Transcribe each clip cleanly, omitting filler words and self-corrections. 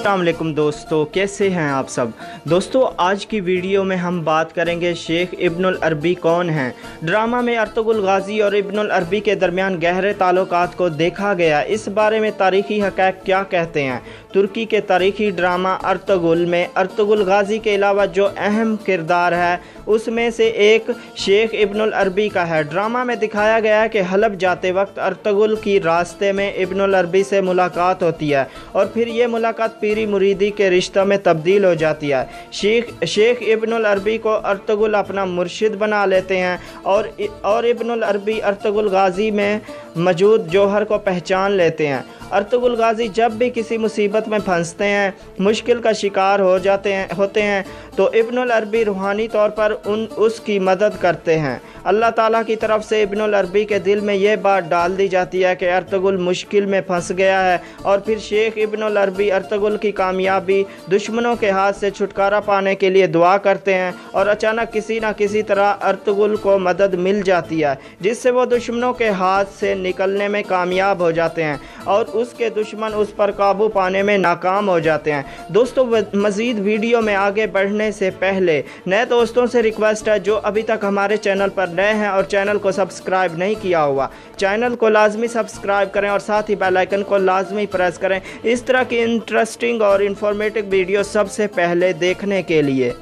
अस्सलाम वालेकुम दोस्तों, कैसे हैं आप सब। दोस्तों आज की वीडियो में हम बात करेंगे शेख इब्नुल अरबी कौन हैं। ड्रामा में अर्तुगरुल गाज़ी और इब्नुल अरबी के दरमियान गहरे ताल्लुकात को देखा गया। इस बारे में तारीख़ी हक़ाइक़ क्या कहते हैं। तुर्की के तारीख़ी ड्रामा अर्तुगरुल में अर्तुगरुल गाज़ी के अलावा जो अहम किरदार है उसमें से एक शेख इब्नुल अरबी का है। ड्रामा में दिखाया गया है कि हलब जाते वक्त अर्तुगरुल की रास्ते में इब्नुल अरबी से मुलाकात होती है और फिर ये मुलाकात पीरी मुरीदी के रिश्तों में तब्दील हो जाती है। शेख इब्नुल अरबी को अर्तुगरुल अपना मुर्शिद बना लेते हैं और इब्नुल अरबी अर्तुगरुल गाज़ी में मौजूद जौहर को पहचान लेते हैं। अर्तुगरुल गाज़ी जब भी किसी मुसीबत में फंसते हैं, मुश्किल का शिकार होते हैं तो इब्नुल अरबी रूहानी तौर पर उसकी मदद करते हैं। अल्लाह ताला की तरफ से इब्नुल अरबी के दिल में यह बात डाल दी जाती है कि अर्तुगरुल मुश्किल में फंस गया है और फिर शेख इब्नुल अरबी अर्तुगरुल की कामयाबी, दुश्मनों के हाथ से छुटकारा पाने के लिए दुआ करते हैं और अचानक किसी न किसी तरह अर्तुगरुल को मदद मिल जाती है जिससे वो दुश्मनों के हाथ से निकलने में कामयाब हो जाते हैं और उसके दुश्मन उस पर काबू पाने में नाकाम हो जाते हैं। दोस्तों मज़ीद वीडियो में आगे बढ़ने से पहले नए दोस्तों से रिक्वेस्ट है जो अभी तक हमारे चैनल पर नए हैं और चैनल को सब्सक्राइब नहीं किया हुआ, चैनल को लाजमी सब्सक्राइब करें और साथ ही बेल आइकन को लाजमी प्रेस करें इस तरह की इंटरेस्टिंग और इंफॉर्मेटिव वीडियो सबसे पहले देखने के लिए।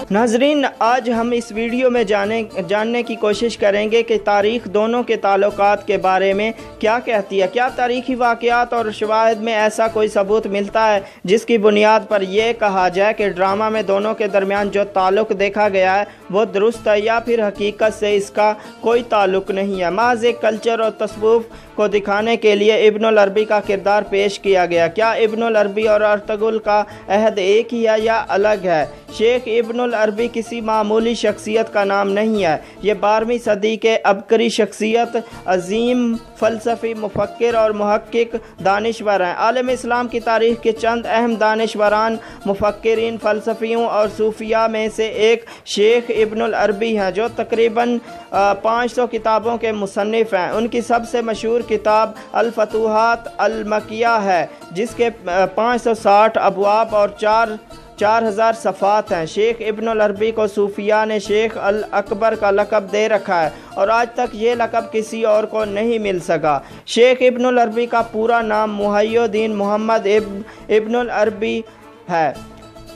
नाजरीन, आज हम इस वीडियो में जानने की कोशिश करेंगे कि तारीख़ दोनों के ताल्लुकात के बारे में क्या कहती है। क्या तारीख़ी वाक़यात और शवाहिद में ऐसा कोई सबूत मिलता है जिसकी बुनियाद पर यह कहा जाए कि ड्रामा में दोनों के दरमियान जो ताल्लुक़ देखा गया है वो दुरुस्त है, या फिर हकीकत से इसका कोई ताल्लुक़ नहीं है। महज एक कल्चर और तस्वुफ़ को दिखाने के लिए इब्नुल अरबी का किरदार पेश किया गया। क्या इब्नुल अरबी और अर्तुगरुल का अहद एक ही है या अलग है। शेख इब्नुल अरबी किसी मामूली शख्सियत का नाम नहीं है। ये 12वीं सदी के अबकरी शख्सियत, अजीम फ़लसफ़ी, मुफ़क्किर और मुहक्किक दानिश्वर हैं। आलम इस्लाम की तारीख़ के चंद अहम दानिश्वरान, मुफ़क्किरीन, फ़लसफ़ियों और सूफ़िया में से एक शेख इब्नुल अरबी हैं जो तकरीबन 500 किताबों के मुसन्निफ़ हैं। उनकी सबसे मशहूर किताब अल फतूहात अल मकिया है जिसके 560 अबवाब और 4000 सफ़ात हैं। शेख इब्नुल अरबी को सूफिया ने शेख अल अकबर का लक़ब दे रखा है और आज तक ये लक़ब किसी और को नहीं मिल सका। शेख इब्नुल अरबी का पूरा नाम मुहय्यिद्दीन मोहम्मद इब्नुल अरबी है।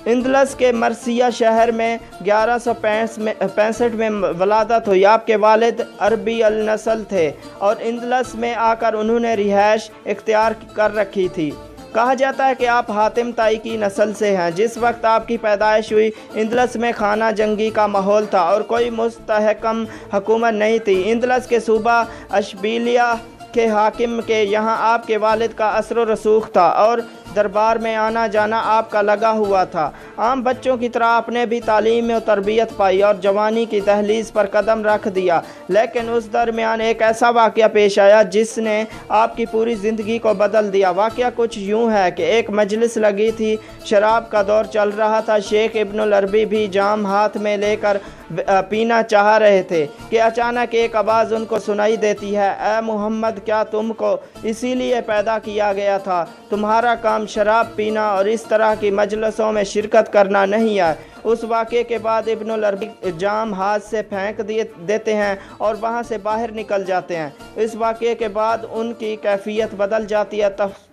इंदलस के मरसिया शहर में 1165 में वलादत हुई। आपके वालिद अरबी अल नस्ल थे और इंदलस में आकर उन्होंने रिहाइश इख्तियार कर रखी थी। कहा जाता है कि आप हातिम ताई की नस्ल से हैं। जिस वक्त आपकी पैदाइश हुई इंदलस में खाना जंगी का माहौल था और कोई मुस्तहकम हुकूमत नहीं थी। इंदलस के सूबा अशबिलिया के हाकिम के यहाँ आपके वालिद का असर रसूख था और दरबार में आना जाना आपका लगा हुआ था। आम बच्चों की तरह आपने भी तालीम और तरबियत पाई और जवानी की दहलीज पर कदम रख दिया, लेकिन उस दरमियान एक ऐसा वाक़या पेश आया जिसने आपकी पूरी ज़िंदगी को बदल दिया। वाक़या कुछ यूँ है कि एक मजलिस लगी थी, शराब का दौर चल रहा था। शेख इब्नुल अरबी भी जाम हाथ में लेकर पीना चाह रहे थे कि अचानक एक आवाज़ उनको सुनाई देती है, ए मोहम्मद, क्या तुमको इसीलिए पैदा किया गया था? तुम्हारा काम शराब पीना और इस तरह की मजलिसों में शिरकत करना नहीं है। उस वाक़े के बाद इब्नुल अरबी जाम हाथ से फेंक देते हैं और वहाँ से बाहर निकल जाते हैं। इस वाक़े के बाद उनकी कैफियत बदल जाती है।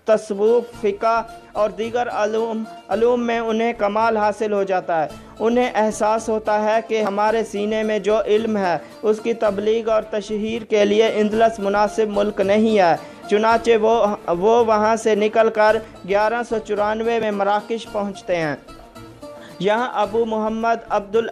तस्वुफ़, फ़िक़्ह और दीगर अलूम में उन्हें कमाल हासिल हो जाता है। उन्हें एहसास होता है कि हमारे सीने में जो इल्म है उसकी तबलीग और तशहीर के लिए इंदलस मुनासिब मुल्क नहीं है। चुनाचे वो वहाँ से निकलकर 1194 में मराकश पहुँचते हैं। यहाँ अबू मोहम्मद अब्दुल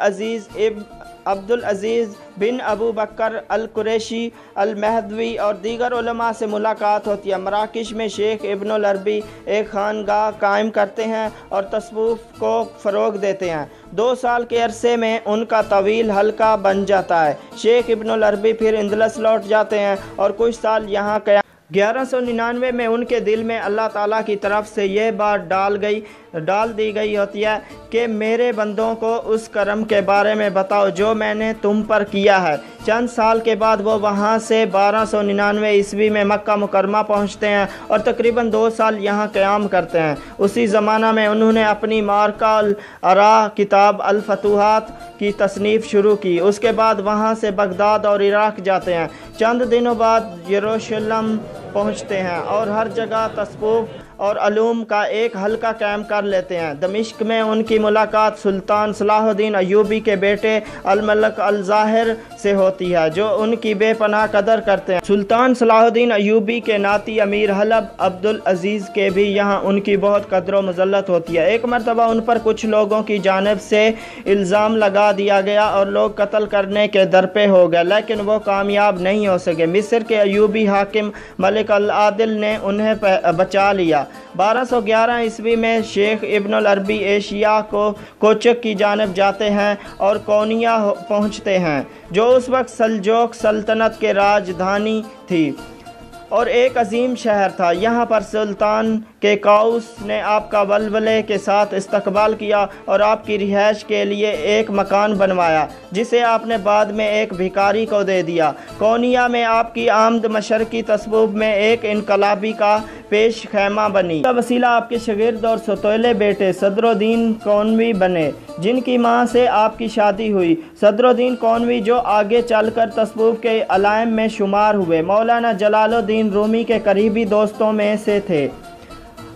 अज़ीज़ बिन अबू बकर अल कुरैशी अल महदवी और दीगर उलमा से मुलाकात होती है। मराकश में शेख इब्नुल अरबी एक खानगाह कायम करते हैं और तस्वुफ़ को फ़रोग़ देते हैं। 2 साल के अरसे में उनका तवील हल्का बन जाता है। शेख इब्नुल अरबी फिर इंदलस लौट जाते हैं और कुछ साल यहाँ 1199 में उनके दिल में अल्लाह ताला की तरफ से ये बात डाल दी गई होती है कि मेरे बंदों को उस करम के बारे में बताओ जो मैंने तुम पर किया है। चंद साल के बाद वो वहाँ से 1299 ईस्वी में मक्का मुकरमा पहुँचते हैं और तकरीबन 2 साल यहाँ क़याम करते हैं। उसी ज़माना में उन्होंने अपनी मार्का अल-अरा किताब अल-फतूहात की तसनीफ़ शुरू की। उसके बाद वहाँ से बगदाद और इराक़ जाते हैं। चंद दिनों बाद यरूशलेम पहुँचते हैं और हर जगह तसव्वुफ़ और अलूम का एक हल्का कायम कर लेते हैं। दमिश्क में उनकी मुलाकात सुल्तान सलाहुद्दीन अय्यूबी के बेटे अल-मलक अल-ज़ाहिर से होती है, जो उनकी बेपनाह कदर करते हैं। सुल्तान सलाहुद्दीन अय्यूबी के नाती अमीर हलब अब्दुल अज़ीज़ के भी यहाँ उनकी बहुत कदर मज़ल्लत होती है। एक मरतबा उन पर कुछ लोगों की जानिब से इल्ज़ाम लगा दिया गया और लोग कत्ल करने के दरपे हो गए, लेकिन वो कामयाब नहीं हो सके। मिस्र के अय्यूबी हाकिम मलिक अल-आदिल ने उन्हें बचा लिया। 1211 ईस्वी में शेख इब्नुल अरबी एशिया को कोचक की जानिब जाते हैं और कोनिया पहुंचते हैं, जो उस वक्त सल्जोक सल्तनत के राजधानी थी और एक अजीम शहर था। यहाँ पर सुल्तान के काउस ने आपका वलवले के साथ इस्तकबाल किया और आपकी रिहाइश के लिए एक मकान बनवाया, जिसे आपने बाद में एक भिखारी को दे दिया। कोनिया में आपकी आमद मशरकी तसव्वुफ़ में एक इनकलाबी का पेश खैमा बनी। इसका वसीला आपके शागिर्द और सतोले बेटे सदरुद्दीन कौनवी बने, जिनकी माँ से आपकी शादी हुई। सदरुद्दीन कौनवी जो आगे चलकर तसव्वुफ़ के अलाइम में शुमार हुए, मौलाना जलालुद्दीन रूमी के करीबी दोस्तों में से थे।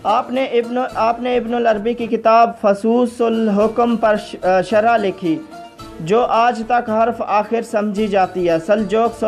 आपने इब्नुल अरबी की किताब फसूसुल हुक्म पर शरह लिखी, जो आज तक हर्फ आखिर समझी जाती है। सल्जोक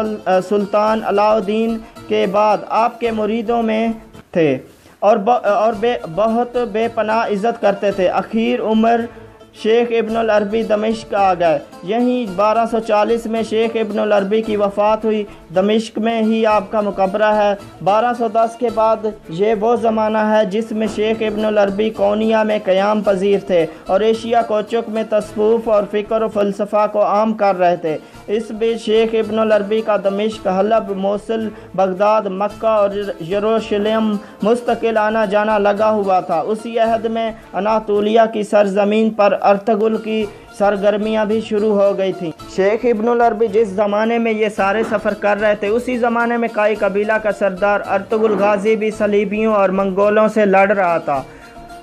सुल्तान अलाउद्दीन के बाद आपके मुरीदों में थे और बहुत बेपनाह इज़्ज़त करते थे। आखिर उम्र शेख इब्नुल अरबी दमिश्क आ गए। यहीं 1240 में शेख इब्नुल अरबी की वफ़ात हुई। दमिश्क में ही आपका मकबरा है। 1210 के बाद ये वो ज़माना है जिसमें शेख इब्नुल अरबी कोनिया में क़याम पजीर थे और एशिया कोचक में तसव्वुफ़ और फ़िक्र व फ़लसफ़ा को आम कर रहे थे। इस बीच शेख इब्नुल अरबी का दमिश्क, हलब, मोसुल, बगदाद, मक्का और यरूशलेम मुस्तकिल आना जाना लगा हुआ था। उसी अहद में अनातोलिया की सरजमीन पर अर्तुगरुल की सरगर्मियाँ भी शुरू हो गई थीं। शेख इब्नुल अरबी जिस ज़माने में ये सारे सफ़र कर रहे थे, उसी ज़माने में काई कबीला का सरदार अर्तुगरुल गाज़ी भी सलीबियों और मंगोलों से लड़ रहा था।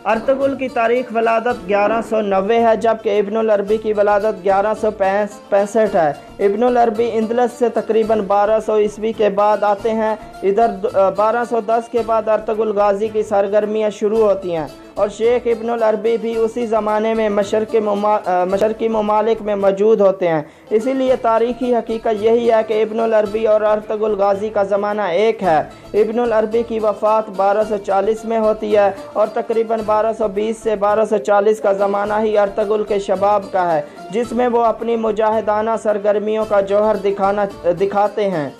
अर्तुगरुल की तारीख़ वलादत 1190 है, जबकि इब्नुल अरबी की वलादत 1165 है। इब्नुल अरबी इंदलस से तकरीबन 1200 ईस्वी के बाद आते हैं। इधर 1210 के बाद अर्तुगरुल गाज़ी की सरगर्मियाँ शुरू होती हैं और शेख इब्नुल अरबी भी उसी ज़माने में मशरक़ी ममालिक में मौजूद होते हैं। इसीलिए तारीख़ी हकीकत यही है कि इब्नुल अरबी और अर्तुगरुल गाज़ी का ज़माना एक है। इब्नुल अरबी की वफ़ात 1240 में होती है और तकरीबन 1220 से 1240 का ज़माना ही अर्तुगरुल के शबाब का है, जिसमें वो अपनी मुजाहिदाना सरगर्मियों का जौहर दिखाते हैं,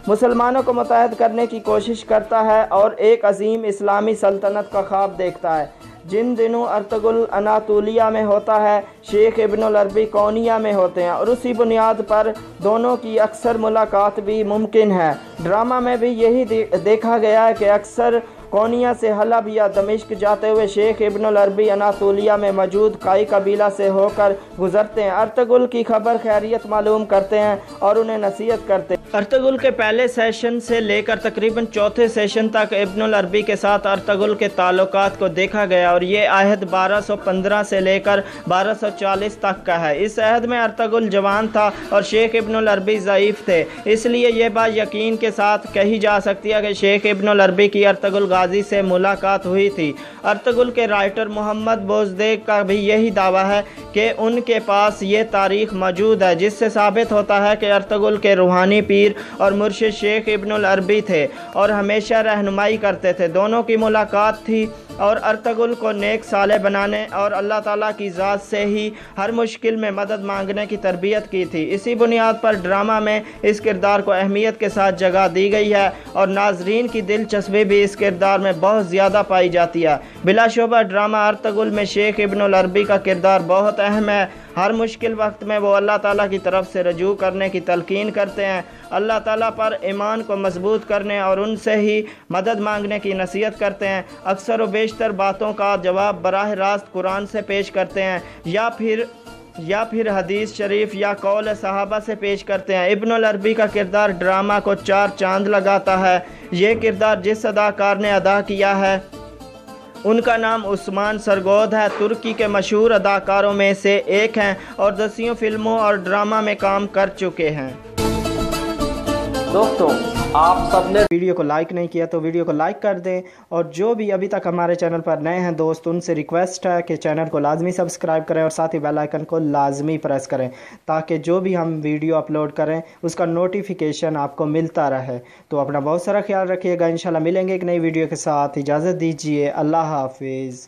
मुसलमानों को मुत्तहद करने की कोशिश करता है और एक अजीम इस्लामी सल्तनत का ख्वाब देखता है। जिन दिनों अर्तुगरुल अनातोलिया में होता है, शेख इब्नुल अरबी कोनिया में होते हैं और उसी बुनियाद पर दोनों की अक्सर मुलाकात भी मुमकिन है। ड्रामा में भी यही देखा गया है कि अक्सर कोनिया से हलब या दमिश्क जाते हुए शेख इब्नुल अरबी अनातोलिया में मौजूद काई कबीला से होकर गुजरते हैं। अर्तुगरुल की खबर खैरियत मालूम करते हैं और उन्हें नसीहत करते हैं। अर्तुगरुल के पहले सेशन से लेकर तकरीबन चौथे सेशन तक इब्नुल अरबी के साथ अर्तुगरुल के ताल्लुकात को देखा गया और ये अहद 1215 से लेकर 1240 तक का है। इस अहद में अर्तुगरुल जवान था और शेख इब्नुल अरबी ज़ईफ़ थे, इसलिए ये बात यकीन के साथ कही जा सकती है कि शेख इब्नुल अरबी की अर्तुगरुल गाज़ी से मुलाकात हुई थी। अर्तुगरुल के राइटर मोहम्मद बोज़देग का भी यही दावा है कि उनके पास ये तारीख़ मौजूद है, जिससे साबित होता है कि अर्तुगरुल के रूहानी पीर और मुर्शिद शेख इब्नुल अरबी थे और हमेशा रहनुमाई करते थे। दोनों की मुलाकात थी और अर्तुगरुल को नेक साले बनाने और अल्लाह ताला की ज़ात से ही हर मुश्किल में मदद मांगने की तरबियत की थी। इसी बुनियाद पर ड्रामा में इस किरदार को अहमियत के साथ जगह दी गई है और नाजरीन की दिलचस्पी भी इस किरदार में बहुत ज़्यादा पाई जाती है। बिलाशुबह ड्रामा अर्तुगरुल में शेख इब्नुल अरबी का किरदार बहुत अहम है। हर मुश्किल वक्त में वो अल्लाह ताला की तरफ से रजू करने की तलकीन करते हैं, अल्लाह ताला पर ईमान को मजबूत करने और उनसे ही मदद मांगने की नसीहत करते हैं। अक्सर व बेशतर बातों का जवाब बराह रास्त कुरान से पेश करते हैं या फिर या फिर हदीस शरीफ या कौल सहाबा से पेश करते हैं। इब्न अल अरबी का किरदार ड्रामा को 4 चांद लगाता है। ये किरदार जिस अदाकार ने अदा किया है उनका नाम उस्मान सरगोद है। तुर्की के मशहूर अदाकारों में से एक हैं और दसियों फिल्मों और ड्रामा में काम कर चुके हैं। दोस्तों, आप सबने वीडियो को लाइक नहीं किया तो वीडियो को लाइक कर दें, और जो भी अभी तक हमारे चैनल पर नए हैं दोस्त, उनसे रिक्वेस्ट है कि चैनल को लाजमी सब्सक्राइब करें और साथ ही बेल आइकन को लाजमी प्रेस करें ताकि जो भी हम वीडियो अपलोड करें उसका नोटिफिकेशन आपको मिलता रहे। तो अपना बहुत सारा ख्याल रखिएगा। इंशाल्लाह मिलेंगे एक नई वीडियो के साथ। इजाज़त दीजिए। अल्लाह हाफिज़।